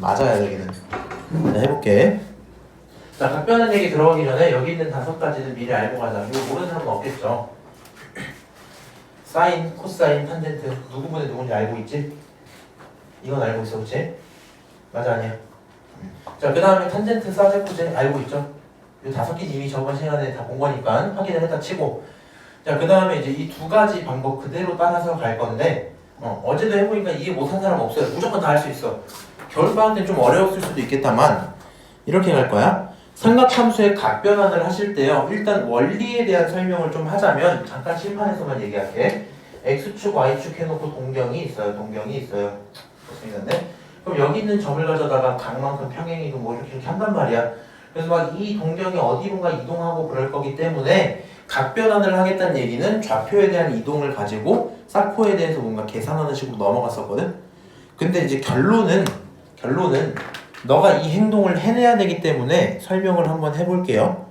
맞아야 되기는. 자, 해볼게. 자, 각변한 얘기 들어가기 전에 여기 있는 5가지는 미리 알고 가자. 이거 모르는 사람은 없겠죠. 사인, 코사인, 탄젠트 누구분의 누군지 알고 있지? 이건 알고 있어, 그치? 맞아, 아니야? 자, 그 다음에 탄젠트, 사제코제 알고 있죠? 이 5개 이미 저번 시간에 다 본 거니까 확인을 했다 치고, 자, 그 다음에 이제 이 2가지 방법 그대로 따라서 갈 건데, 어제도 해보니까 이해 못한 사람 없어요. 무조건 다 할 수 있어. 겨울방학 때는 좀 어려웠을 수도 있겠다만, 이렇게 갈 거야. 삼각함수의 각변환을 하실 때요, 일단 원리에 대한 설명을 좀 하자면, 잠깐 칠판에서만 얘기할게. x축, y축 해놓고 동경이 있어요. 좋습니다. 네? 그럼 여기 있는 점을 가져다가 각만큼 평행이동 뭐 이렇게 한단 말이야. 그래서 막 이 동경이 어디론가 이동하고 그럴 거기 때문에 각변환을 하겠다는 얘기는 좌표에 대한 이동을 가지고 사코에 대해서 뭔가 계산하는 식으로 넘어갔었거든. 근데 이제 결론은 너가 이 행동을 해내야 되기 때문에 설명을 한번 해볼게요.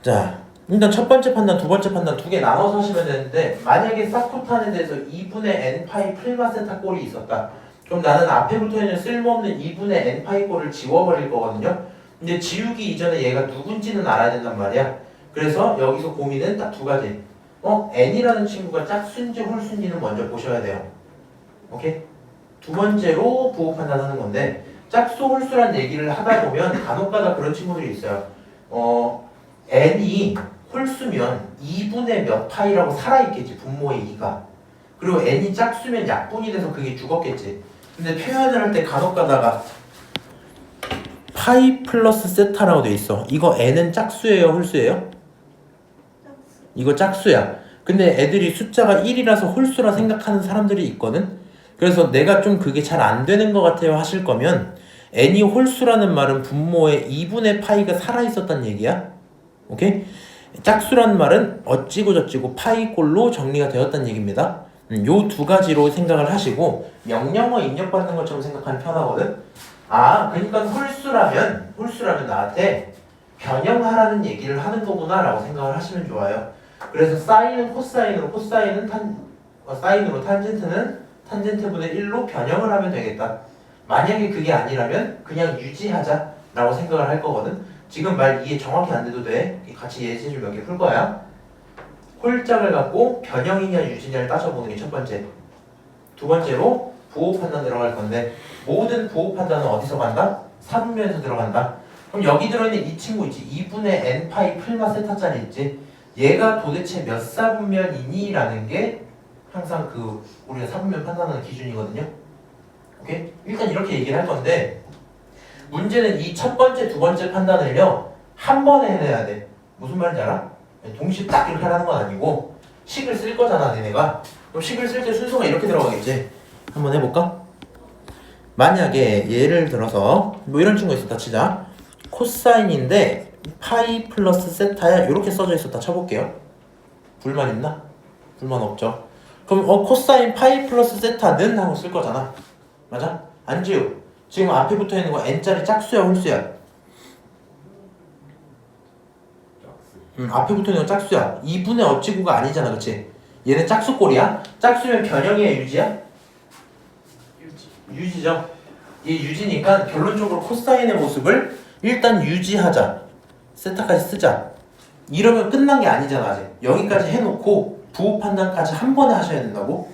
자, 일단 첫 번째 판단, 두 번째 판단 2개 나눠서 하시면 되는데, 만약에 사코탄에 대해서 2분의 n파이 플마세타 꼴이 있었다. 그럼 나는 앞에 붙어있는 쓸모없는 2분의 n파이 꼴을 지워버릴 거거든요. 근데 지우기 이전에 얘가 누군지는 알아야 된단 말이야. 그래서 여기서 고민은 딱 2가지. n이라는 친구가 짝수인지 홀수인지는 먼저 보셔야 돼요. 오케이? 두 번째로 부호 판단하는 건데, 짝수 홀수란 얘기를 하다 보면 간혹가다 그런 친구들이 있어요. n이 홀수면 2분의 몇 파이라고 살아있겠지, 분모의 2가. 그리고 n이 짝수면 약분이 돼서 그게 죽었겠지. 근데 표현을 할 때 간혹가다가 파이 플러스 세타라고 돼 있어. 이거 n은 짝수예요, 홀수예요? 이거 짝수야. 근데 애들이 숫자가 1이라서 홀수라 생각하는 사람들이 있거든. 그래서 내가 좀 그게 잘 안 되는 것 같아요 하실 거면, n이 홀수라는 말은 분모에 2분의 파이가 살아있었단 얘기야. 오케이? 짝수란 말은 어찌고 저찌고 파이꼴로 정리가 되었다는 얘기입니다. 요 2가지로 생각을 하시고 명령어 입력받는 것처럼 생각하면 편하거든. 그러니까 홀수라면 나한테 변형하라는 얘기를 하는 거구나 라고 생각을 하시면 좋아요. 그래서 사인은 코사인으로, 코사인은 사인으로, 탄젠트는 탄젠트분의 1로 변형을 하면 되겠다. 만약에 그게 아니라면 그냥 유지하자 라고 생각을 할 거거든. 지금 말 이해 정확히 안 돼도 돼. 같이 예제를 몇 개 풀 거야. 홀짝을 갖고 변형이냐 유지냐를 따져보는 게 첫 번째. 두 번째로 부호 판단 들어갈 건데, 모든 부호 판단은 어디서 간다? 사분면에서 들어간다. 그럼 여기 들어있는 이 친구 있지, 2분의 n파이 플마 세타짜리 있지, 얘가 도대체 몇 사분면이니? 라는 게 항상 우리가 사분면 판단하는 기준이거든요. 오케이? 일단 이렇게 얘기를 할 건데, 문제는 이 첫 번째, 두 번째 판단을요, 한 번에 해내야 돼. 무슨 말인지 알아? 동시에 딱 이렇게 하라는 건 아니고, 식을 쓸 거잖아, 너네가. 그럼 식을 쓸 때 순서가 이렇게 들어가겠지. 한번 해볼까? 만약에 예를 들어서 뭐 이런 친구가 있었다 치자. 코사인인데 파이 플러스 세타야 이렇게 써져 있었다 쳐볼게요. 불만 있나? 불만 없죠. 그럼 코사인 파이 플러스 세타는 하고 쓸 거잖아. 맞아? 안 지우. 지금 앞에 붙어있는 거 n짜리 짝수야 홀수야? 앞에 붙어있는 거 짝수야. 2분의 어찌구가 아니잖아, 그치? 얘는 짝수꼴이야? 짝수면 변형이야 유지야? 유지죠. 이 유지니까 결론적으로 코사인의 모습을 일단 유지하자. 세타까지 쓰자. 이러면 끝난 게 아니잖아, 아직. 여기까지 해놓고 부호 판단까지 한 번에 하셔야 된다고?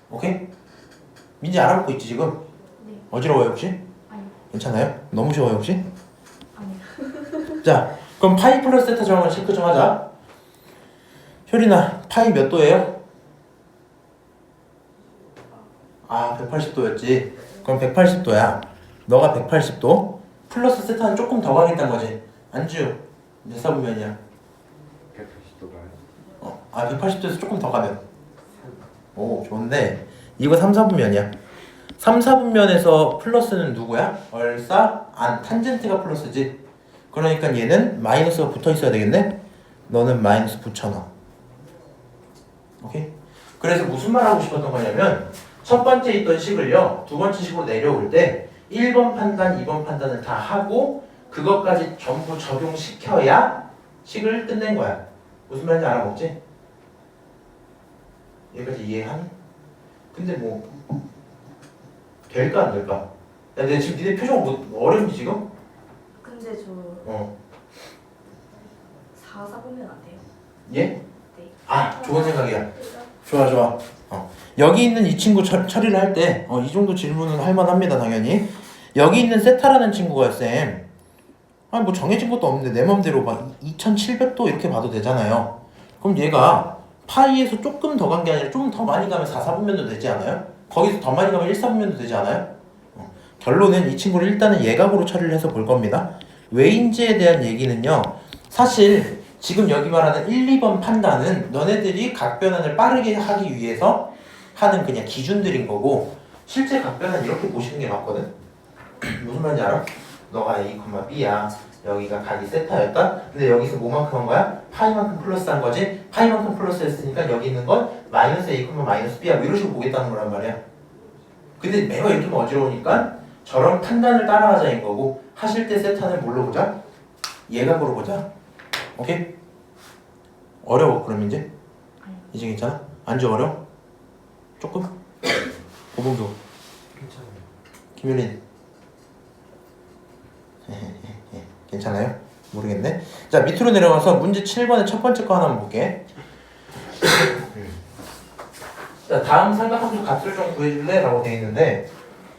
오케이? 민지 알아먹고 있지 지금? 네. 어지러워요 혹시? 아니요. 괜찮아요? 너무 쉬워요 혹시? 아니요. 자, 그럼 파이 플러스 세타 정확한 체크 좀 하자. 효린아, 파이 몇 도예요? 180도였지. 그럼 180도야. 너가 180도 플러스 세타는 조금 더 가겠다는 거지. 안주 몇 사분면이야? 180도가요? 180도에서 조금 더 가면. 오, 좋은데 이거 3, 4분면이야. 3, 4분면에서 플러스는 누구야? 탄젠트가 플러스지. 그러니까 얘는 마이너스가 붙어 있어야 되겠네? 너는 마이너스 붙여넣어. 오케이? 그래서 무슨 말 하고 싶었던 거냐면, 첫 번째 있던 식을요, 두 번째 식으로 내려올 때 1번 판단, 2번 판단을 다 하고 그것까지 전부 적용시켜야 식을 끝낸 거야. 무슨 말인지 알아먹지? 여기까지 이해하니? 근데 뭐 될까 안 될까? 야, 내 지금 니네 표정 뭐 어렵니 지금? 근데 저 어. 4 보면 안 돼요? 예? 네. 아, 좋은 생각이야. 좋아. 여기 있는 이 친구 처리를 할 때, 이 정도 질문은 할 만합니다, 당연히. 여기 있는 세타라는 친구가 쌤, 아니 뭐 정해진 것도 없는데 내 맘대로 막 2700도 이렇게 봐도 되잖아요. 그럼 얘가 파이에서 조금 더 간 게 아니라 좀 더 많이 가면 4사분면도 되지 않아요? 거기서 더 많이 가면 1사분면도 되지 않아요? 결론은 이 친구를 일단은 예각으로 처리를 해서 볼 겁니다. 왜인지에 대한 얘기는요, 사실 지금 여기 말하는 1, 2번 판단은 너네들이 각변환을 빠르게 하기 위해서 하는 그냥 기준들인 거고, 실제 각변환 이렇게 보시는 게 맞거든? 무슨 말인지 알아? 너가 A, B야. 여기가 각이 세타였다? 근데 여기서 뭐만큼 한 거야? 파이만큼 플러스 한 거지? 파이만큼 플러스 했으니까 여기 있는 건 마이너스 A, 마이너스 B야. 뭐 이런 식으로 보겠다는 거란 말이야. 근데 매번 이렇게 하면 어지러우니까 저런 판단을 따라가자인 거고, 하실 때 세타는 뭘로 보자? 예각으로 보자. 오케이? 어려워 그럼 이제? 이제 괜찮아? 안주 어려워? 조금? 고봉교 괜찮아요. 김효린 괜찮아요? 모르겠네. 자, 밑으로 내려가서 문제 7번의 첫 번째 거 하나만 볼게. 자, 다음 삼각함수 값을 좀 구해줄래? 라고 돼 있는데,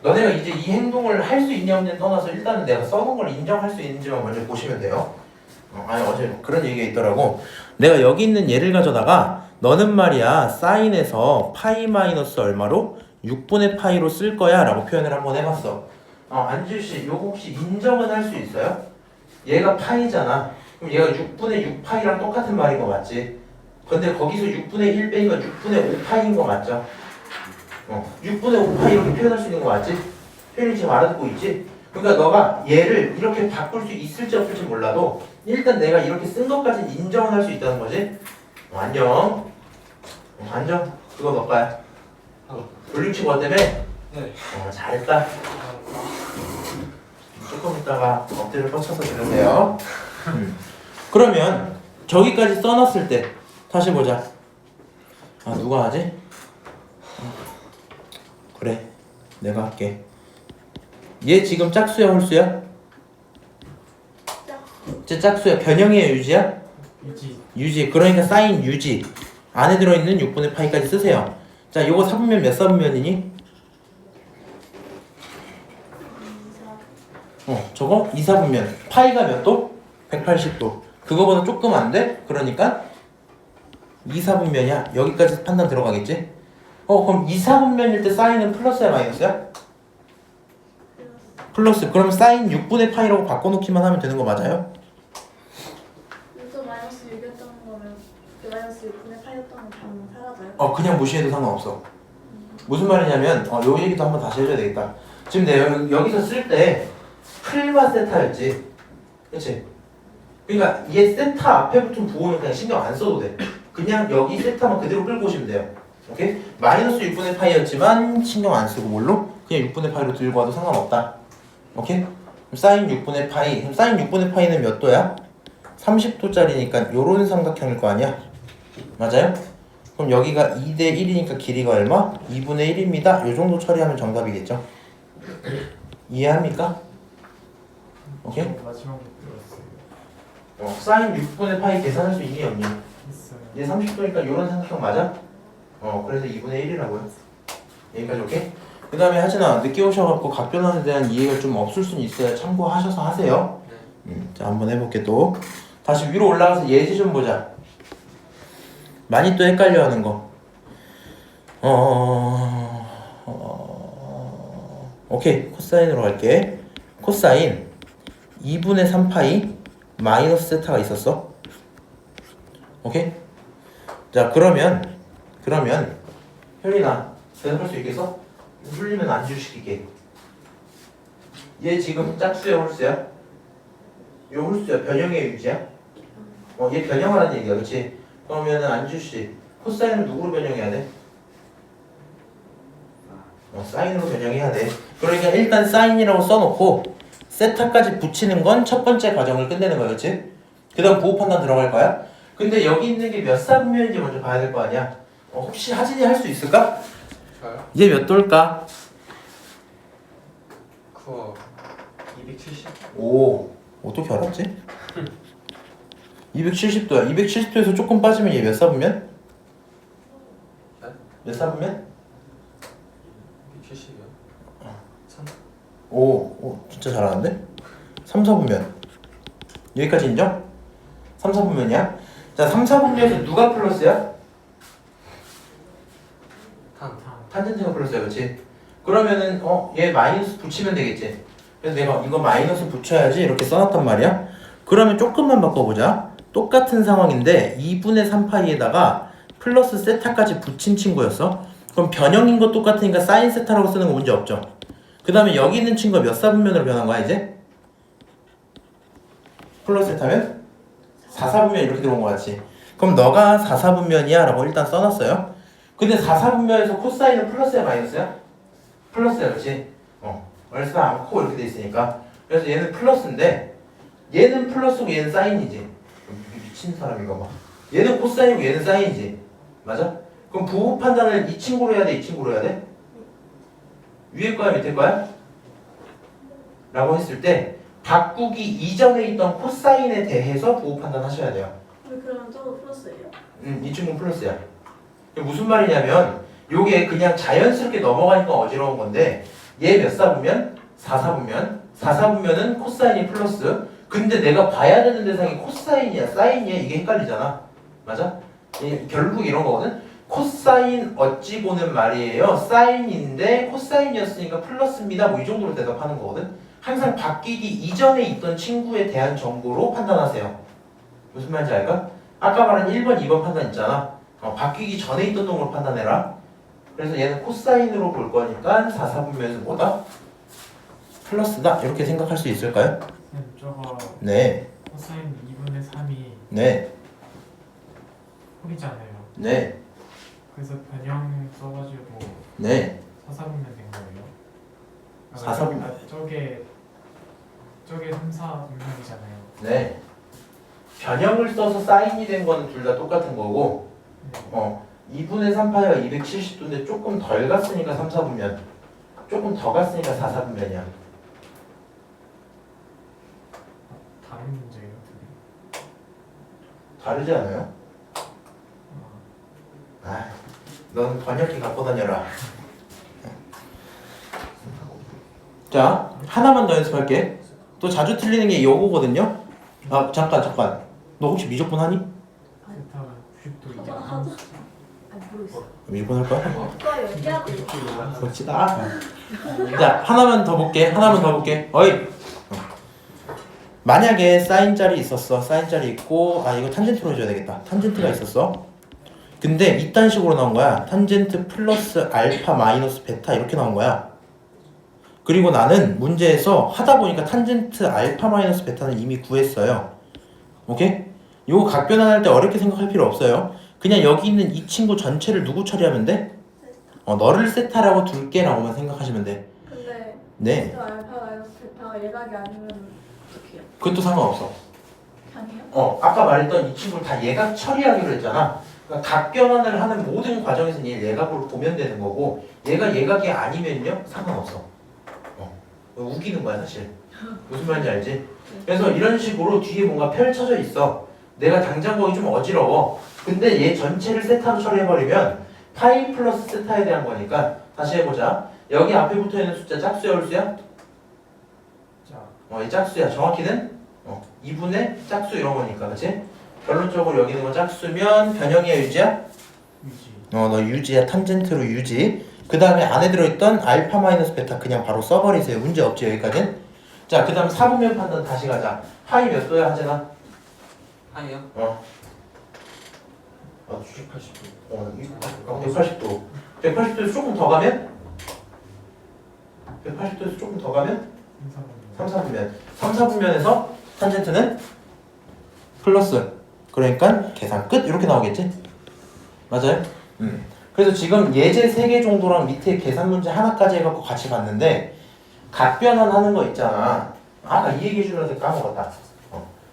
너네가 이제 이 행동을 할 수 있냐 없냐를 떠나서 일단은 내가 써놓은 걸 인정할 수 있는지만 먼저 보시면 돼요. 아니 어제 그런 얘기가 있더라고. 내가 여기 있는 얘를 가져다가 너는 말이야 사인에서 파이 마이너스 얼마로 6분의 파이로 쓸 거야 라고 표현을 한번 해봤어. 안주씨 요거 혹시 인정은 할 수 있어요? 얘가 파이잖아. 그럼 얘가 6분의 6파이랑 똑같은 말인 거 맞지? 근데 거기서 6분의 1 빼니까 6분의 5파이인 거 맞죠? 6분의 5파이 이렇게 표현할 수 있는 거 맞지? 표현이 지금 알아듣고 있지? 그러니까 너가 얘를 이렇게 바꿀 수 있을지 없을지 몰라도 일단 내가 이렇게 쓴 것까지 인정을 할 수 있다는 거지? 안녕. 안녕. 그거 너 거야. 돌림치고 어때며? 네. 잘했다. 조금 있다가 엎드려 뻗쳐서 들으세요. 그러면 저기까지 써놨을 때 다시 보자. 누가 하지? 그래, 내가 할게. 얘 지금 짝수야 홀수야? 쟤 짝수야. 변형이야 유지야? 유지. 그러니까 사인 유지 안에 들어있는 6분의 파이까지 쓰세요. 자, 요거 사분면 몇 사분면이니? 저거 2사분면. 파이가 몇 도? 180도. 그거보다 조금 안 돼? 그러니까 2사분면이야. 여기까지 판단 들어가겠지? 그럼 2사분면일 때 사인은 플러스야 마이너스야? 플러스. 그럼 사인 6분의 파이라고 바꿔놓기만 하면 되는 거 맞아요? 또 마이너스 6이었던 거면 그 마이너스 6분의 8이었던 건 사라져요? 그냥 무시해도 상관없어. 무슨 말이냐면 요 얘기도 한번 다시 해줘야 되겠다. 지금 내가 여기서 쓸 때 풀마 세타였지, 그렇지? 그러니까 얘 세타 앞에 붙은 부호는 그냥 신경 안 써도 돼. 그냥 여기 세타만 그대로 끌고 오시면 돼요. 오케이? 마이너스 6분의 파이였지만 신경 안 쓰고 뭘로? 그냥 6분의 파이로 들고 와도 상관없다. 오케이? 그럼 사인 6분의 파이. 그럼 사인 6분의 파이는 몇 도야? 30도짜리니까 요런 삼각형일 거 아니야? 맞아요? 그럼 여기가 2대 1이니까 길이가 얼마? 2분의 1입니다. 요 정도 처리하면 정답이겠죠? 이해합니까? 오케이? 마지막에 들었어요. 사인 6분의 파이 계산할 수 있니 없니? 있어요. 얘 30도니까 요런 삼각형 맞아? 그래서 2분의 1이라고요. 여기까지 오케이? 그 다음에 하진아, 늦게 오셔갖고 각변환에 대한 이해가 좀 없을 수는 있어요. 참고하셔서 하세요. 자, 한번 해볼게 또. 다시 위로 올라가서 예시 좀 보자. 많이 또 헷갈려하는 거. 오케이, 코사인으로 갈게. 코사인 2분의 3파이 마이너스 세타가 있었어. 오케이? 자, 그러면 혜린아, 대답할 수 있겠어? 풀리면 안주시킬게. 얘 지금 짝수야 홀수야? 요 홀수야. 변형의 유지야? 얘 변형하라는 얘기야, 그렇지? 그러면은 안주씨, 코사인을 누구로 변형해야 돼? 사인으로 변형해야 돼. 그러니까 일단 사인이라고 써놓고 세타까지 붙이는 건 첫 번째 과정을 끝내는 거야, 그렇지? 그 다음 부호 판단 들어갈 거야. 근데 여기 있는 게 몇 사분면인지 먼저 봐야 될 거 아니야. 혹시 하진이 할 수 있을까? 저요? 얘 몇 도일까? 그거 270? 오, 어떻게 알았지? 270도야. 270도에서 조금 빠지면 얘 몇 사분면? 네? 몇 사분면? 270이요? 3? 오, 진짜 잘하는데? 3, 4분면. 여기까지 인정? 3, 4분면이야? 자, 3, 4분면에서 누가 플러스야? 탄젠트가 플러스야, 그렇지? 그러면은 얘 마이너스 붙이면 되겠지? 그래서 내가 이거 마이너스 붙여야지 이렇게 써놨단 말이야. 그러면 조금만 바꿔보자. 똑같은 상황인데 2분의 3파이에다가 플러스 세타까지 붙인 친구였어. 그럼 변형인 거 똑같으니까 사인 세타라고 쓰는 거 문제 없죠? 그 다음에 여기 있는 친구가 몇 사분면으로 변한 거야 이제? 플러스 세타면? 4사분면 이렇게 들어온 거 같지? 그럼 너가 4사분면이야 라고 일단 써놨어요. 근데 4사분면에서 코사인은 플러스야 마이너스야? 플러스야, 그렇지? 얼스 않고 이렇게 돼 있으니까. 그래서 얘는 플러스인데 얘는 플러스고 얘는 사인이지. 미친 사람인가 봐. 얘는 코사인이고 얘는 사인이지. 맞아? 그럼 부호 판단을 이 친구로 해야 돼, 이 친구로 해야 돼? 위에 거야, 밑에 거야? 라고 했을 때 바꾸기 이전에 있던 코사인에 대해서 부호 판단하셔야 돼요. 그러면 저도 플러스예요? 이 친구는 플러스야. 이게 무슨 말이냐면 요게 그냥 자연스럽게 넘어가니까 어지러운 건데 얘 몇 사분면? 4사분면. 4사분면은 코사인이 플러스. 근데 내가 봐야 되는 대상이 코사인이야, 사인이야, 이게 헷갈리잖아. 맞아? 결국 이런 거거든. 코사인 어찌 보는 말이에요. 사인인데 코사인이었으니까 플러스입니다. 뭐 이 정도로 대답하는 거거든. 항상 바뀌기 이전에 있던 친구에 대한 정보로 판단하세요. 무슨 말인지 알까? 아까 말한 1번, 2번 판단 있잖아. 바뀌기 전에 있던 놈으로 판단해라. 그래서 얘는 코사인으로 볼 거니까 4사분면에서 뭐다? 플러스다. 이렇게 생각할 수 있을까요? 저거 네. 코사인 2분의 3이 네. 홀이잖아요. 네. 그래서 변형 써가지고 네. 4사분면 된 거예요. 4사분면. 저게 3, 4분면이잖아요. 네. 변형을 써서 사인이 된 거는 둘 다 똑같은 거고 2분의 3파이가 270도인데 조금 덜 갔으니까 3, 4분면. 조금 더 갔으니까 4, 4분면이야. 다른 문제예요, 둘이. 다르지 않아요? 아, 넌 번역기 갖고 다녀라. 자, 하나만 더 연습할게. 또 자주 틀리는 게 요거거든요. 아, 잠깐. 너 혹시 미적분 하니? 세타가 90도 이제 하도 안 아니 모르겠어. 미적분 할 거야? 오빠 얘기하고 있어. 그렇지다. 자, 하나만 더 볼게. 어이. 만약에 사인짜리 있었어. 사인짜리 있고, 이거 탄젠트로 해줘야 되겠다. 탄젠트가 있었어. 근데 이딴 식으로 나온 거야. 탄젠트 플러스 알파 마이너스 베타 이렇게 나온 거야. 그리고 나는 문제에서 하다 보니까 탄젠트 알파 마이너스 베타는 이미 구했어요. 오케이? 요거 각변환할 때 어렵게 생각할 필요 없어요. 그냥 여기 있는 이 친구 전체를 누구 처리하면 돼? 너를 세타라고 둘게 라고만 생각하시면 돼. 근데 네. 진짜 알파 마이너스 베타가 예각이 아니면 어떻게 해요? 그것도 상관없어. 아니에요? 아까 말했던 이 친구를 다 예각 처리하기로 했잖아. 그러니까 각변환을 하는 모든 과정에서 얘 예각으로 보면 되는 거고 얘가 예각이 아니면요 상관없어. 우기는 거야 사실. 무슨 말인지 알지? 그래서 이런 식으로 뒤에 뭔가 펼쳐져 있어. 내가 당장 보기 좀 어지러워. 근데 얘 전체를 세타로 처리해버리면 파이 플러스 세타에 대한 거니까 다시 해보자. 여기 앞에 붙어있는 숫자 짝수야 홀수야? 자, 이 짝수야. 정확히는 2분의 짝수 이런 거니까 그치? 결론적으로 여기 있는 건 짝수면 변형이야 유지야? 유지. 너 유지야. 탄젠트로 유지. 그 다음에 안에 들어있던 알파 마이너스 베타 그냥 바로 써버리세요. 문제 없지 여기까지는? 자, 그 다음 4분면 판단 다시 가자. 파이 몇 도야 하재나? 파이요? 주식 80도. 180도. 180도에서 조금 더 가면? 180도에서 조금 더 가면? 3, 4분면. 3, 4분면에서 탄젠트는 플러스. 그러니까 계산 끝 이렇게 나오겠지? 맞아요? 그래서 지금 예제 3개 정도랑 밑에 계산 문제 하나까지 해갖고 같이 봤는데 각변환 하는 거 있잖아. 나 이 얘기 해주려는데 까먹었다.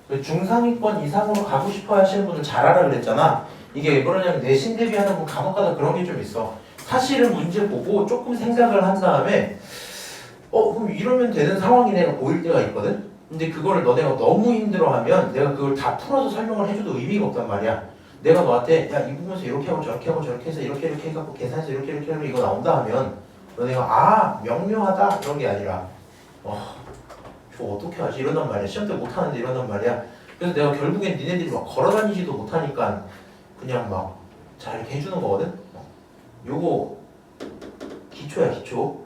그 중상위권 이상으로 가고 싶어 하시는 분들 잘 알아 그랬잖아. 이게 왜 그러냐면 내신 대비하다 보면 간혹가다 그런 게 좀 있어. 사실은 문제 보고 조금 생각을 한 다음에 그럼 이러면 되는 상황이네가 보일 때가 있거든. 근데 그거를 너네가 너무 힘들어하면 내가 그걸 다 풀어서 설명을 해줘도 의미가 없단 말이야. 내가 너한테 야 이 부분에서 이렇게 하고 저렇게 하고 저렇게 해서 이렇게 해갖고 계산해서 이렇게 하면 이거 나온다 하면 너네가 명료하다 이런 게 아니라 저 어떻게 하지 이런단 말이야. 시험 때 못하는데 이런단 말이야. 그래서 내가 결국엔 니네들이 막 걸어다니지도 못하니까 그냥 막 자 이렇게 해주는 거거든. 요거 기초야 기초.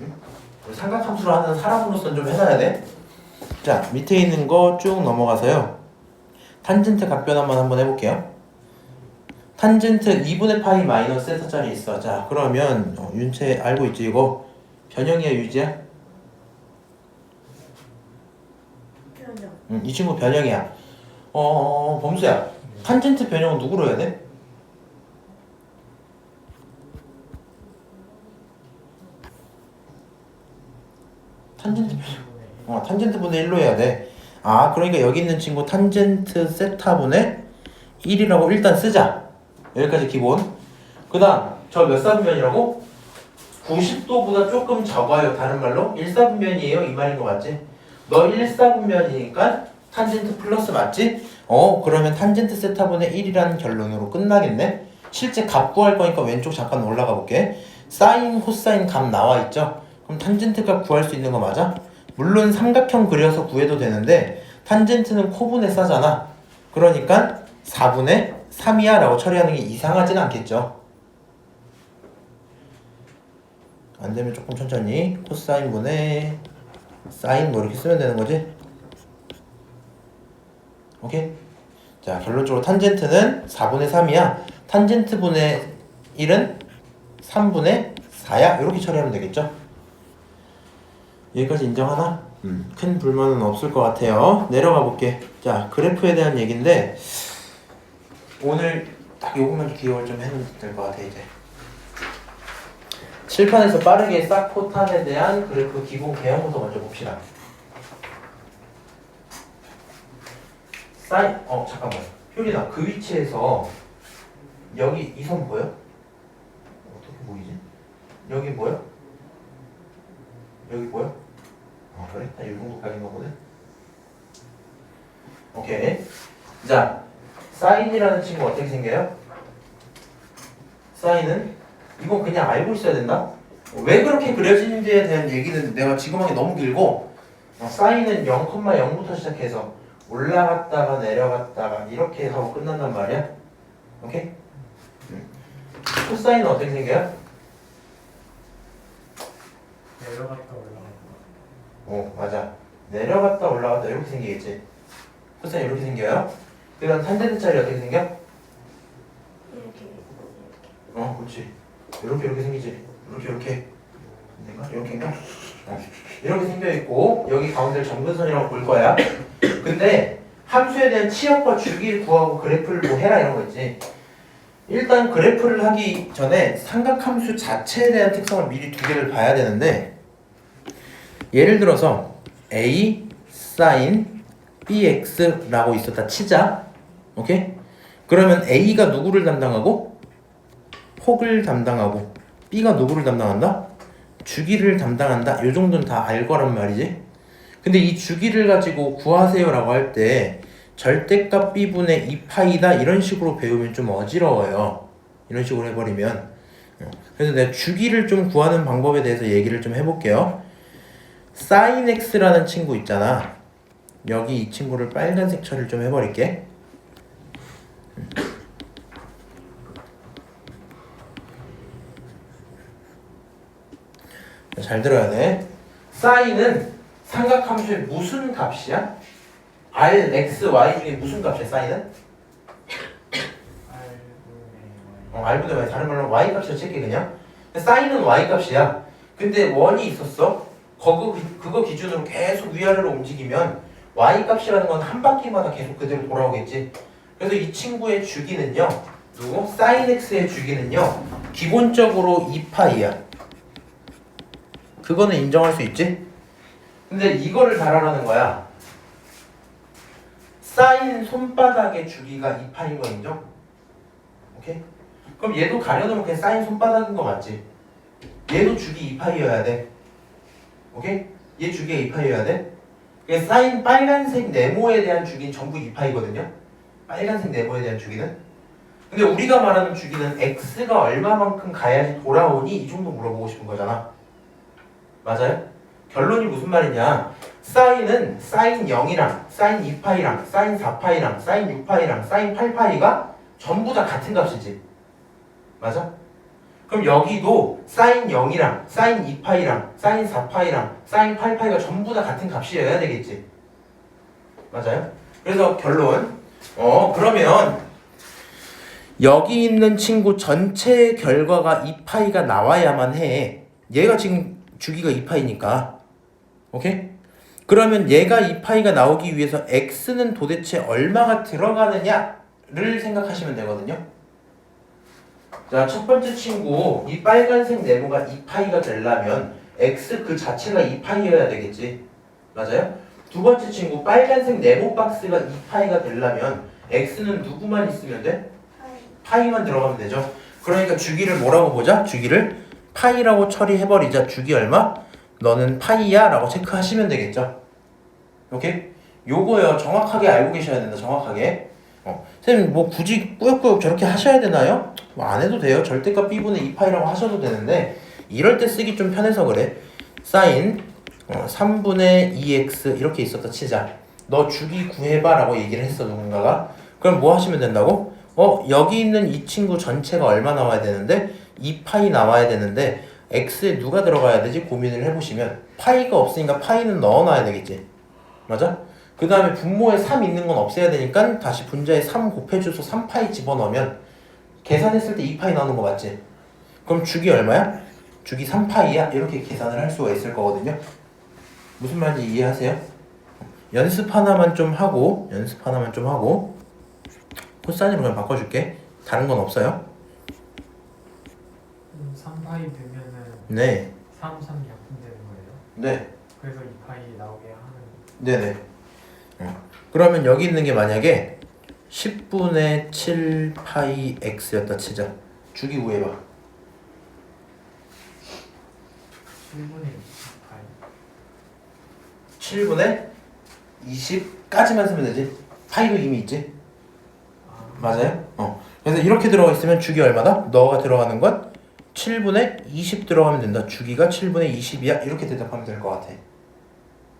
응? 삼각함수를 하는 사람으로서는 좀 해놔야 돼. 자 밑에 있는 거 쭉 넘어가서요. 탄젠트 각변환만 한번 해볼게요. 탄젠트 2분의 파이 마이너스 세타짜리 있어. 자 그러면 윤채 알고 있지 이거? 변형이야 유지야? 변형. 이 친구 변형이야. 범수야. 탄젠트 변형은 누구로 해야 돼? 탄젠트 변형. 탄젠트 분의 1로 해야 돼. 그러니까 여기 있는 친구 탄젠트 세타분의 1이라고 일단 쓰자. 여기까지 기본. 그 다음 저 몇 사분면이라고? 90도보다 조금 적어요. 다른 말로 1사분면이에요. 이 말인 거 맞지? 너 1사분면이니까 탄젠트 플러스 맞지? 그러면 탄젠트 세타분의 1이라는 결론으로 끝나겠네? 실제 값 구할 거니까 왼쪽 잠깐 올라가 볼게. 사인, 코사인 값 나와 있죠? 그럼 탄젠트 값 구할 수 있는 거 맞아? 물론 삼각형 그려서 구해도 되는데 탄젠트는 코분의 싸잖아. 그러니까 4분의 3이야 라고 처리하는 게 이상하진 않겠죠. 안되면 조금 천천히 코사인 분의 사인 뭐 이렇게 쓰면 되는 거지. 오케이? 자 결론적으로 탄젠트는 4분의 3이야. 탄젠트 분의 1은 3분의 4야. 이렇게 처리하면 되겠죠. 여기까지 인정하나? 큰 불만은 없을 것 같아요. 내려가 볼게. 자 그래프에 대한 얘기인데 오늘 딱 요것만 기억을 좀 해놓으면 될 것 같아. 이제 칠판에서 빠르게 싹포탄에 대한 그래프 기본 개형부터 먼저 봅시다. 사인 잠깐만 효린아 그 위치에서 여기 이 선 보여? 어떻게 보이지? 여기 보여? 여기 보여? 그래? 나 이 정도까지인 거거든? 오케이. 자 사인이라는 친구 어떻게 생겨요? 사인은 이건 그냥 알고 있어야 된다. 왜 그렇게 그려지는지에 대한 얘기는 내가 지금 하기 너무 길고 사인은 0,0부터 시작해서 올라갔다가 내려갔다가 이렇게 하고 끝난단 말이야. 오케이? 코사인은 어떻게 생겨요? 내려갔다 올라갔다. 맞아. 내려갔다 올라갔다 이렇게 생기겠지. 코사인 이렇게 생겨요. 그 다음 탄젠트 짜리 어떻게 생겨? 이렇게. 그렇지. 이렇게 생기지. 이렇게. 내가 이렇게인가? 이렇게 생겨 있고 여기 가운데 점근선이라고 볼 거야. 근데 함수에 대한 치역과 주기를 구하고 그래프를 뭐 해라 이런 거 있지. 일단 그래프를 하기 전에 삼각함수 자체에 대한 특성을 미리 두 개를 봐야 되는데 예를 들어서 a sin bx라고 있었다 치자. 오케이? 그러면 a가 누구를 담당하고 폭을 담당하고 b가 누구를 담당한다? 주기를 담당한다. 요 정도는 다 알 거란 말이지. 근데 이 주기를 가지고 구하세요 라고 할 때 절대값 b분의 2파이다 이런 식으로 배우면 좀 어지러워요. 이런 식으로 해버리면. 그래서 내가 주기를 좀 구하는 방법에 대해서 얘기를 좀 해볼게요. sin x라는 친구 있잖아. 여기 이 친구를 빨간색 처리를 좀 해버릴게. 잘 들어야 돼. 사인은 삼각함수의 무슨 값이야? r, x, y 중에 무슨 값이야 사인은? r분의 y. 다른 말로 y 값이라 칠게 그냥. 사인은 y 값이야. 근데 원이 있었어. 그거 기준으로 계속 위아래로 움직이면 y 값이라는 건 한 바퀴마다 계속 그대로 돌아오겠지. 그래서 이 친구의 주기는요. 누구? sin x의 주기는요. 기본적으로 2파이야. 그거는 인정할 수 있지? 근데 이거를 달아라는 거야. 사인 손바닥의 주기가 2파인 거 인정? 오케이? 그럼 얘도 가려놓으면 그냥 사인 손바닥인 거 맞지? 얘도 주기 2파이여야 돼. 오케이? 얘 주기가 2파이여야 돼. 그래서 사인 빨간색 네모에 대한 주기는 전부 2파이거든요. 빨간색 네모에 대한 주기는. 근데 우리가 말하는 주기는 x가 얼마만큼 가야지 돌아오니 이 정도 물어보고 싶은 거잖아. 맞아요? 결론이 무슨 말이냐? 사인은 사인 0이랑 사인 2파이랑 사인 4파이랑 사인 6파이랑 사인 8파이가 전부 다 같은 값이지. 맞아? 그럼 여기도 사인 0이랑 사인 2파이랑 사인 4파이랑 사인 8파이가 전부 다 같은 값이어야 되겠지. 맞아요? 그래서 결론 그러면 여기 있는 친구 전체 결과가 2파이가 나와야만 해. 얘가 지금 주기가 2파이니까. 오케이? 그러면 얘가 2파이가 나오기 위해서 x는 도대체 얼마가 들어가느냐를 생각하시면 되거든요. 자, 첫 번째 친구 이 빨간색 네모가 2파이가 되려면 x 그 자체가 2파이여야 되겠지. 맞아요? 두 번째 친구 빨간색 네모 박스가 2파이가 되려면 x는 누구만 있으면 돼? 파이만 들어가면 되죠. 그러니까 주기를 뭐라고 보자? 주기를 파이라고 처리해버리자. 주기 얼마? 너는 파이야 라고 체크하시면 되겠죠. 오케이? 요거요 정확하게 알고 계셔야 된다. 정확하게. 선생님 뭐 굳이 꾸역꾸역 저렇게 하셔야 되나요? 뭐 안 해도 돼요. 절대값 b분의 2파이라고 하셔도 되는데 이럴 때 쓰기 좀 편해서 그래. 사인 3분의 2x 이렇게 있었다 치자. 너 주기 구해봐 라고 얘기를 했어 누군가가. 그럼 뭐 하시면 된다고? 여기 있는 이 친구 전체가 얼마 나와야 되는데 2파이 나와야 되는데 x에 누가 들어가야 되지? 고민을 해보시면 파이가 없으니까 파이는 넣어놔야 되겠지. 맞아? 그 다음에 분모에 3 있는 건 없애야 되니까 다시 분자에 3 곱해줘서 3파이 집어넣으면 계산했을 때 2파이 나오는 거 맞지? 그럼 주기 얼마야? 주기 3파이야? 이렇게 계산을 할 수가 있을 거거든요. 무슨 말인지 이해하세요? 연습 하나만 좀 하고 코사인으로 그냥 바꿔줄게. 다른 건 없어요? 3파이 되면은 네. 3, 3 약분되는 거예요? 네. 그래서 2파이 나오게 하는. 네네. 그러면 여기 있는 게 만약에 10분의 7파이 x였다 치자. 주기 구해봐. 7분의 20파이. 7분의 20까지만 쓰면 되지. 파이도 이미 있지. 맞아요? 그래서 이렇게 들어가 있으면 주기 얼마다? 너가 들어가는 건 7분의 20 들어가면 된다. 주기가 7분의 20이야. 이렇게 대답하면 될 것 같아.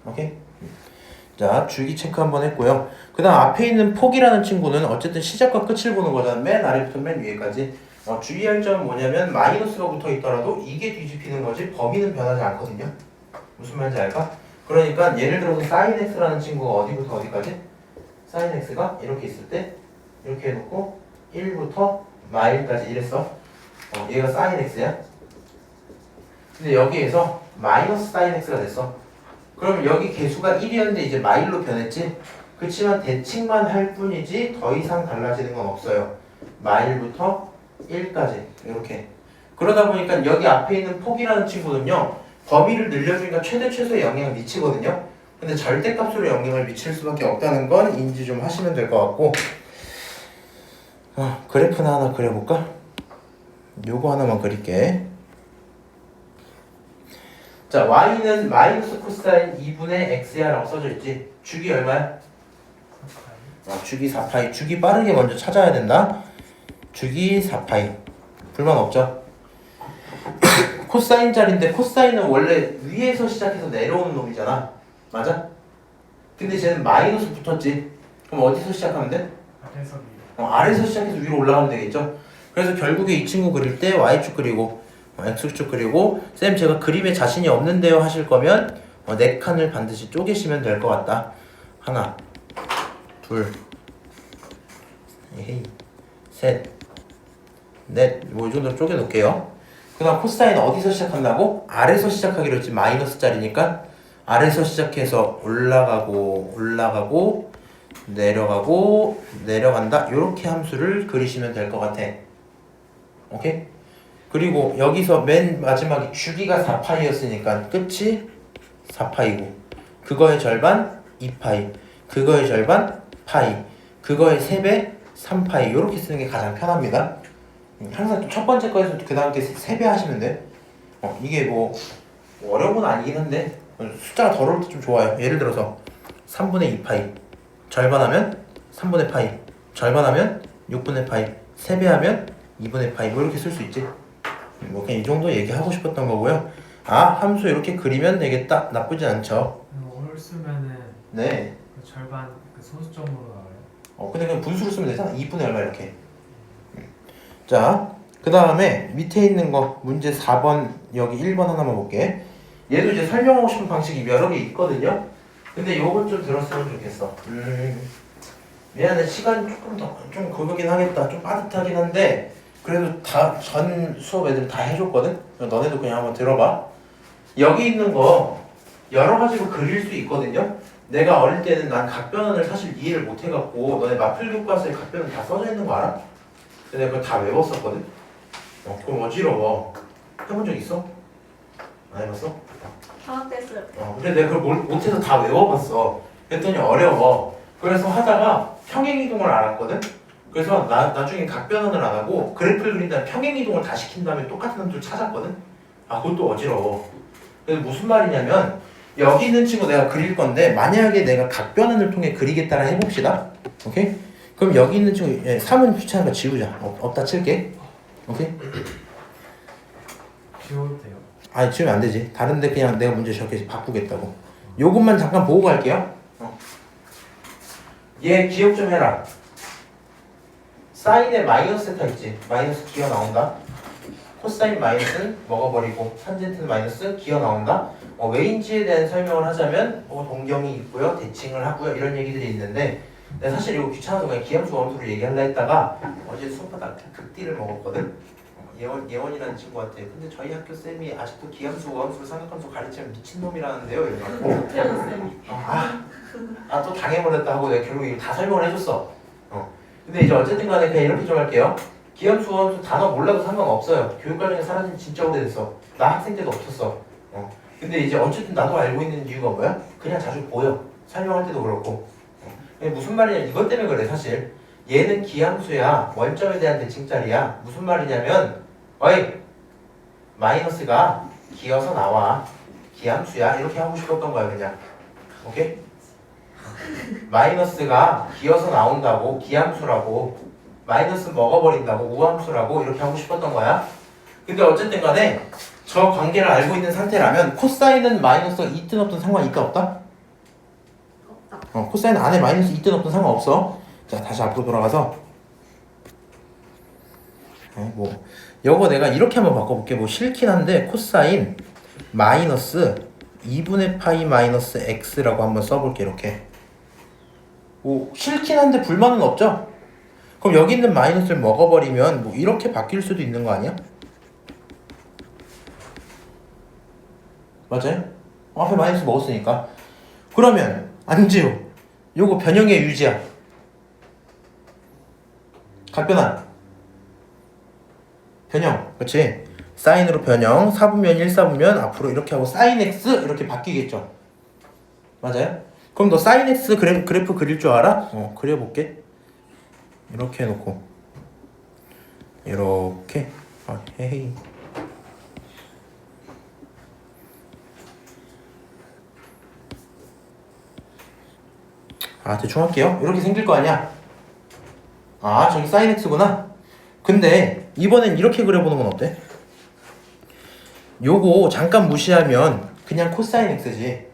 오케이? 자, 주기 체크 한번 했고요. 그 다음 앞에 있는 폭이라는 친구는 어쨌든 시작과 끝을 보는 거잖아. 맨 아래부터 맨 위에까지. 주의할 점은 뭐냐면 마이너스가 붙어 있더라도 이게 뒤집히는 거지 범위는 변하지 않거든요. 무슨 말인지 알까? 그러니까 예를 들어서 sin x라는 친구가 어디부터 어디까지? sin x가 이렇게 있을 때 이렇게 해놓고 1부터 마일까지 이랬어. 얘가 sin x야. 근데 여기에서 마이너스 sin x가 됐어. 그럼 여기 개수가 1이었는데 이제 마일로 변했지? 그치만 대칭만 할 뿐이지 더 이상 달라지는 건 없어요. 마일부터 1까지 이렇게. 그러다 보니까 여기 앞에 있는 폭이라는 친구는요 범위를 늘려주니까 최대 최소의 영향을 미치거든요. 근데 절대값으로 영향을 미칠 수밖에 없다는 건 인지 좀 하시면 될 것 같고, 그래프나 하나 그려볼까? 요거 하나만 그릴게. 자, y는 마이너스 코사인 2분의 x야 라고 써져 있지. 주기 얼마야? 4파이. 주기 4파이. 주기 빠르게 먼저 찾아야 된다. 주기 4파이. 불만 없죠? 코사인 자리인데 코사인은 원래 위에서 시작해서 내려오는 놈이잖아. 맞아? 근데 쟤는 마이너스 붙었지. 그럼 어디서 시작하면 돼? 아래서 위로. 아래에서 시작해서 위로 올라가면 되겠죠? 그래서 결국에 이 친구 그릴 때 y축 그리고 x축 그리고 쌤 제가 그림에 자신이 없는데요 하실 거면 4칸을 반드시 쪼개시면 될 것 같다. 하나, 둘, 셋, 넷. 뭐 이 정도로 쪼개 놓을게요. 그 다음 코사인 어디서 시작한다고? 아래서 시작하기로 했지. 마이너스 짜리니까 아래서 시작해서 올라가고 올라가고 내려가고 내려간다. 이렇게 함수를 그리시면 될 것 같아. 오케이? 그리고 여기서 맨 마지막에 주기가 4파이였으니까 끝이 4파이고 그거의 절반 2파이, 그거의 절반 파이, 그거의 3배 3파이. 이렇게 쓰는 게 가장 편합니다. 항상 첫 번째 거에서 그 다음 게 3배 하시면 돼. 이게 뭐 어려운 건 아니긴 한데 숫자가 덜 어올 때 좀 좋아요. 예를 들어서 3분의 2 파이 절반하면 3분의 파이 절반하면 6분의 파이 3배 하면 2분의 파이 뭐 이렇게 쓸 수 있지. 뭐 그냥 이 정도 얘기하고 싶었던 거고요. 함수 이렇게 그리면 되겠다. 나쁘지 않죠. 홀수면은 네. 그 절반 그 소수점으로 나와요. 근데 그냥 분수로 쓰면 되잖아. 2분의 얼마 이렇게. 자, 그 다음에 밑에 있는 거 문제 4번 여기 1번 하나만 볼게. 얘도 이제 설명하고 싶은 방식이 여러 개 있거든요. 근데 요건 좀 들었으면 좋겠어. 미안해, 시간 조금 더 좀 그거긴 하겠다. 좀 빠듯하긴 한데 그래도 다 전 수업 애들 다 해줬거든. 너네도 그냥 한번 들어봐. 여기 있는 거 여러 가지로 그릴 수 있거든요. 내가 어릴 때는 난 각변환을 사실 이해를 못 해갖고 너네 마플 교과서에 각변환 다 써져 있는 거 알아? 근데 내가 그걸 다 외웠었거든. 그럼 어지러워. 해본 적 있어? 안 해봤어? 방학 때 했어요. 근데 내가 그걸 못해서 다 외워봤어. 그랬더니 어려워. 그래서 하다가 평행이동을 알았거든. 그래서 나중에 각변환을 안 하고 그래프를 그린 다음에 평행이동을 다 시킨 다음에 똑같은 함수를 찾았거든. 그것도 어지러워. 그래서 무슨 말이냐면 여기 있는 친구 내가 그릴 건데 만약에 내가 각변환을 통해 그리겠다라 해봅시다. 오케이? 그럼 여기 있는 친구 3은 귀찮으니까 지우자. 없다 칠게. 오케이? 지워도 돼요. 아니 지우면 안 되지. 다른데 그냥 내가 문제 저렇게 바꾸겠다고. 요것만 잠깐 보고 갈게요. 얘 기억 좀 해라. 사인에 마이너스 세타 있지. 마이너스 기어 나온다. 코사인 마이너스는 먹어버리고 탄젠트는 마이너스 기어 나온다. 왜인지에 대한 설명을 하자면 동경이 있고요, 대칭을 하고요 이런 얘기들이 있는데 내가 사실 이거 귀찮아서 그냥 기함수 원수를 얘기하려 했다가 어제 수업하다 극딜을 먹었거든. 예원이라는 친구한테 근데 저희 학교 쌤이 아직도 기함수 원수를 삼각함수 가르치면 미친놈이라는데요 이러고 또 당해버렸다 하고 내가 결국 이거 다 설명을 해줬어. 근데 이제 어쨌든 간에 그냥 이렇게 좀 할게요. 기함수 원수 단어 몰라도 상관없어요. 교육과정에 사라진 지 진짜 오래됐어. 나 학생 때도 없었어. 근데 이제 어쨌든 나도 알고 있는 이유가 뭐야? 그냥 자주 보여. 설명할 때도 그렇고. 무슨 말이냐 이것 때문에 그래 사실. 얘는 기함수야. 원점에 대한 대칭짜리야. 무슨 말이냐면 마이너스가 기어서 나와. 기함수야. 이렇게 하고 싶었던 거야 그냥. 오케이? 마이너스가 기어서 나온다고. 기함수라고. 마이너스 먹어버린다고. 우함수라고. 이렇게 하고 싶었던 거야. 근데 어쨌든 간에 저 관계를 알고 있는 상태라면 코사인은 마이너스가 있든 없든 상관이 있다 없다? 없다. 코사인 안에 마이너스 있든 없든 상관없어. 자 다시 앞으로 돌아가서 요거 내가 이렇게 한번 바꿔볼게. 싫긴 한데 코사인 마이너스 2분의 파이 마이너스 x라고 한번 써볼게. 이렇게 싫긴 한데 불만은 없죠? 그럼 여기 있는 마이너스를 먹어버리면 이렇게 바뀔 수도 있는 거 아니야? 맞아요? 앞에 마이너스 먹었으니까. 그러면 안지우 요거 변형의 유지야. 각변환 변형. 그렇지? 사인으로 변형 4분면 1, 4분면 앞으로 이렇게 하고 사인 x 이렇게 바뀌겠죠. 맞아요? 그럼 너 사인 x 그래프 그릴 줄 알아? 그려볼게. 이렇게 해놓고 이렇게 헤이 대충 할게요. 이렇게 생길 거 아니야? 저기 사인 x구나. 근데 이번엔 이렇게 그려보는 건 어때? 요거 잠깐 무시하면 그냥 코사인 x지.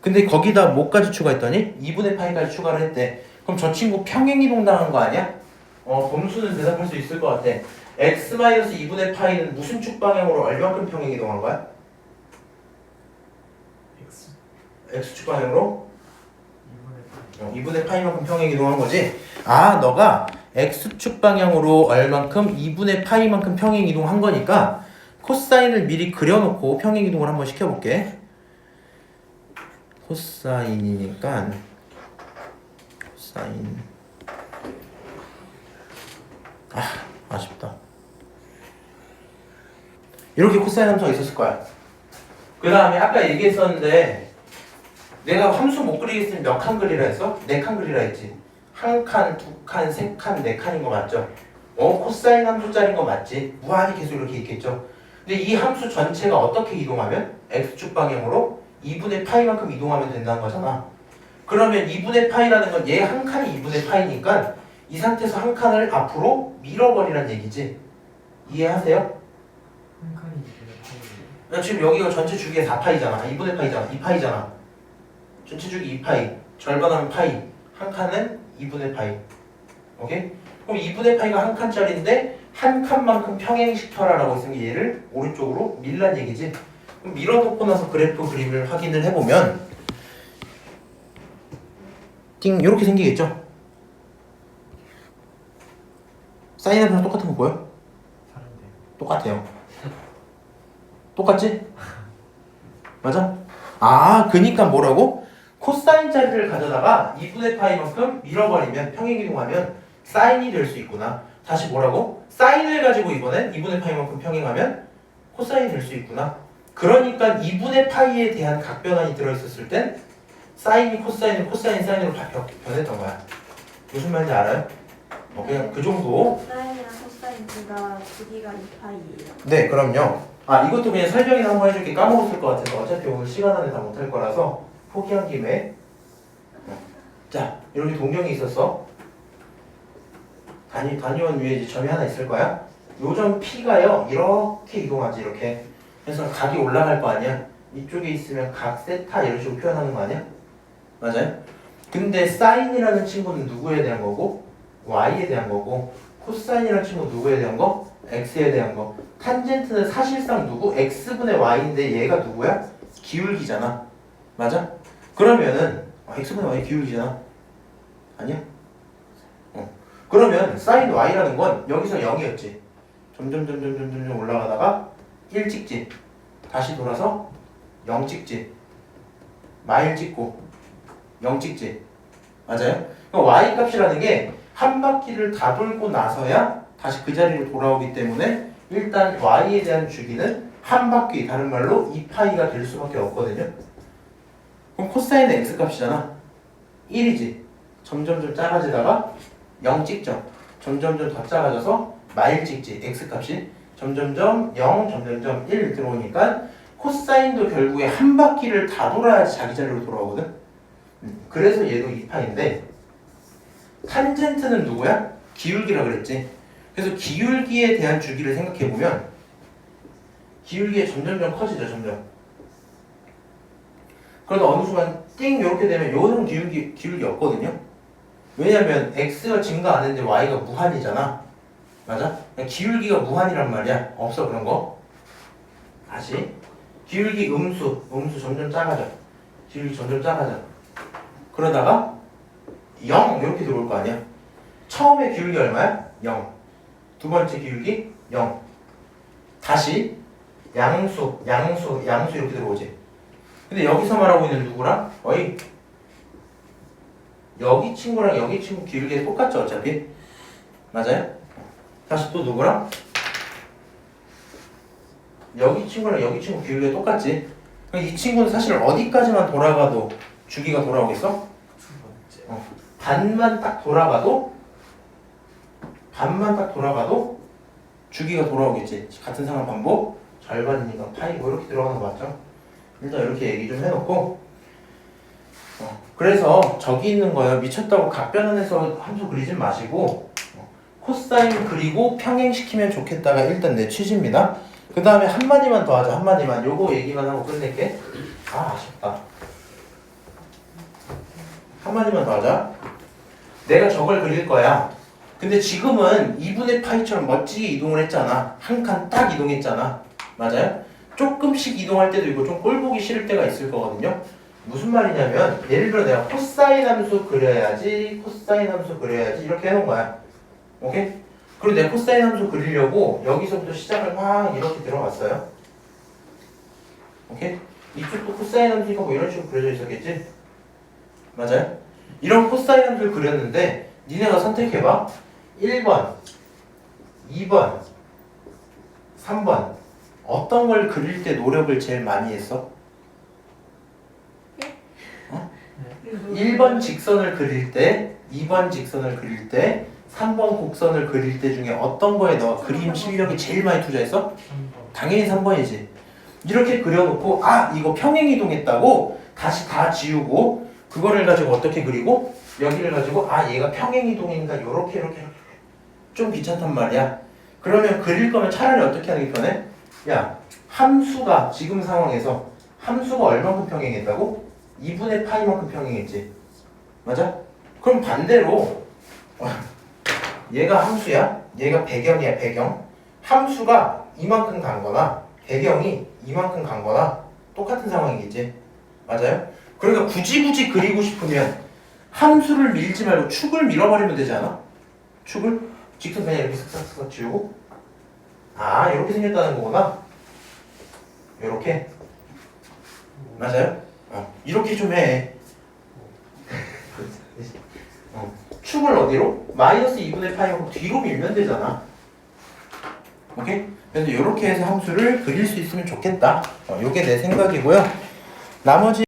근데 거기다 뭐까지 추가했더니 2분의 파이까지 추가를 했대. 그럼 저 친구 평행이동 당한 거 아니야? 범수는 대답할 수 있을 것 같아. x-2분의 파이는 무슨 축 방향으로 얼마큼 평행이동한 거야? x축 방향으로? 2분의 파이만큼 평행이동한 거지? 너가 x축 방향으로 얼만큼 2분의 파이만큼 평행이동한 거니까 코사인을 미리 그려놓고 평행이동을 한번 시켜볼게. 코사인이니까 코사인 아쉽다. 이렇게 코사인 함수가 있었을 거야. 그 다음에 아까 얘기했었는데 내가 함수 못 그리겠으면 몇 칸 그리라 했어? 4칸 그리라 했지. 1칸, 2칸, 3칸, 4칸인 거 맞죠? 코사인 함수짜리인 거 맞지? 무한히 계속 이렇게 있겠죠. 근데 이 함수 전체가 어떻게 이동하면? x축 방향으로 2분의 파이만큼 이동하면 된다는 거잖아. 그러면 2분의 파이라는 건 얘 한 칸이 2분의 파이니까 이 상태에서 한 칸을 앞으로 밀어버리란 얘기지. 이해하세요? 한 칸이 이제 야, 지금 여기가 전체 주기의 4파이잖아. 2분의 파이잖아. 2파이잖아. 전체 주기 2파이. 절반하면 파이. 한 칸은 2분의 파이. 오케이? 그럼 2분의 파이가 한 칸짜리인데 한 칸만큼 평행시켜라라고 했으니 얘를 오른쪽으로 밀란 얘기지. 그럼 밀어놓고 나서 그래프 그림을 확인을 해보면 띵 이렇게 생기겠죠? 사인 함수랑 똑같은 거 보여? 다른데요. 똑같아요. 똑같지? 맞아? 아, 그니까 뭐라고? 코사인 자리를 가져다가 2분의 파이만큼 밀어버리면 평행이동하면 사인이 될 수 있구나. 다시 뭐라고? 사인을 가지고 이번엔 2분의 파이만큼 평행하면 코사인이 될 수 있구나. 그러니까 2분의 파이에 대한 각변환이 들어있었을 땐 사인이 코사인을 코사인 사인으로 변했던 거야. 무슨 말인지 알아요? 그냥 그 정도. 사인이랑 코사인 둘 다 주기가 2파이예요. 네, 그럼요. 아, 이것도 그냥 설명이나 한번 해줄게. 까먹었을 것 같아서 어차피 오늘 시간 안에 다 못할 거라서 포기한 김에. 자, 이렇게 동경이 있었어. 단위원 위에 이제 점이 하나 있을 거야. 요 점 P가요 이렇게 이동하지, 이렇게. 그래서 각이 올라갈 거 아니야. 이쪽에 있으면 각 세타 이런 식으로 표현하는 거 아니야? 맞아요? 근데 사인이라는 친구는 누구에 대한 거고 y에 대한 거고, 코사인이라는 친구 누구에 대한 거? x에 대한 거. 탄젠트는 사실상 누구? x분의 y인데 얘가 누구야? 기울기잖아. 맞아? 그러면은 x분의 y 기울기잖아. 아니야? 그러면 사인 y라는 건 여기서 0이었지. 점점 올라가다가 1 찍지. 다시 돌아서 0 찍지. 마일 찍고 0 찍지. 맞아요? 그럼 y 값이라는 게 한 바퀴를 다 돌고 나서야 다시 그 자리로 돌아오기 때문에 일단 y에 대한 주기는 한 바퀴, 다른 말로 2파이가 될 수밖에 없거든요. 그럼 코사인은 x 값이잖아. 1이지. 점점 작아지다가 0 찍죠. 점점 더 작아져서 마일 찍지. x 값이 점점 0, 점점 1 들어오니까 코사인도 결국에 한 바퀴를 다 돌아야지 자기 자리로 돌아오거든. 그래서 얘도 2파인데 탄젠트는 누구야? 기울기라 그랬지. 그래서 기울기에 대한 주기를 생각해보면 기울기에 점점 커지죠. 점점. 그러다 어느 순간 띵 이렇게 되면 요런 기울기 없거든요. 왜냐면 x가 증가 안 했는데 y가 무한이잖아. 맞아? 기울기가 무한이란 말이야. 없어 그런 거. 다시 기울기 음수 점점 작아져. 기울기 점점 작아져. 그러다가 0 이렇게 들어올 거 아니야. 처음에 기울기 얼마야? 0. 두 번째 기울기 0. 다시 양수 이렇게 들어오지. 근데 여기서 말하고 있는 누구랑? 거의 여기 친구랑 여기 친구 기울기가 똑같죠 어차피. 맞아요? 다시 또 누구랑? 여기 친구랑 여기 친구 기울기가 똑같지. 이 친구는 사실 어디까지만 돌아가도 주기가 돌아오겠어? 두 번째. 반만 딱 돌아가도 주기가 돌아오겠지. 같은 상황 반복. 절반이니까 파이 뭐 이렇게 들어가는 거 맞죠? 일단 이렇게 얘기 좀 해놓고 그래서 저기 있는 거예요. 미쳤다고 각변환해서 함수 그리지 마시고 코사인 그리고 평행시키면 좋겠다가 일단 내 취지입니다. 그 다음에 한마디만 더 하자. 한마디만. 요거 얘기만 하고 끝낼게. 아, 아쉽다. 한마디만 더 하자. 내가 저걸 그릴 거야. 근데 지금은 2분의 파이처럼 멋지게 이동을 했잖아. 한 칸 딱 이동했잖아. 맞아요? 조금씩 이동할 때도 있고 좀 꼴 보기 싫을 때가 있을 거거든요. 무슨 말이냐면 예를 들어 내가 코사인 함수 그려야지 이렇게 해놓은 거야. 오케이? 그리고 내가 코사인 함수 그리려고 여기서부터 시작을 막 이렇게 들어갔어요. 오케이? 이쪽도 코사인 함수니까 뭐 이런 식으로 그려져 있었겠지? 맞아요? 이런 코사인 함수를 그렸는데 니네가 선택해봐. 1번, 2번, 3번 어떤 걸 그릴 때 노력을 제일 많이 했어? 1번 직선을 그릴 때, 2번 직선을 그릴 때, 3번 곡선을 그릴 때 중에 어떤 거에 너 그림 실력이 제일 많이 투자했어? 3번. 당연히 3번이지. 이렇게 그려놓고 아 이거 평행이동했다고 다시 다 지우고 그거를 가지고 어떻게 그리고 여기를 가지고 아 얘가 평행이동인가 요렇게 이렇게 좀 귀찮단 말이야. 그러면 그릴 거면 차라리 어떻게 하는 게 편해? 야 함수가 지금 상황에서 함수가 얼만큼 평행했다고? 2분의 파이만큼 평행했지. 맞아? 그럼 반대로 얘가 함수야. 얘가 배경이야 배경. 함수가 이만큼 간 거나 배경이 이만큼 간 거나 똑같은 상황이겠지. 맞아요? 그러니까 굳이 그리고 싶으면 함수를 밀지 말고 축을 밀어버리면 되지 않아? 축을? 직선 그냥 이렇게 쓱싹쓱싹 지우고 아 이렇게 생겼다는 거구나. 이렇게 맞아요? 이렇게 좀 해. 축을 어디로? 마이너스 2분의 파이하고 뒤로 밀면 되잖아. 오케이? 그래서 이렇게 해서 함수를 그릴 수 있으면 좋겠다. 요게 내 생각이고요. 나머지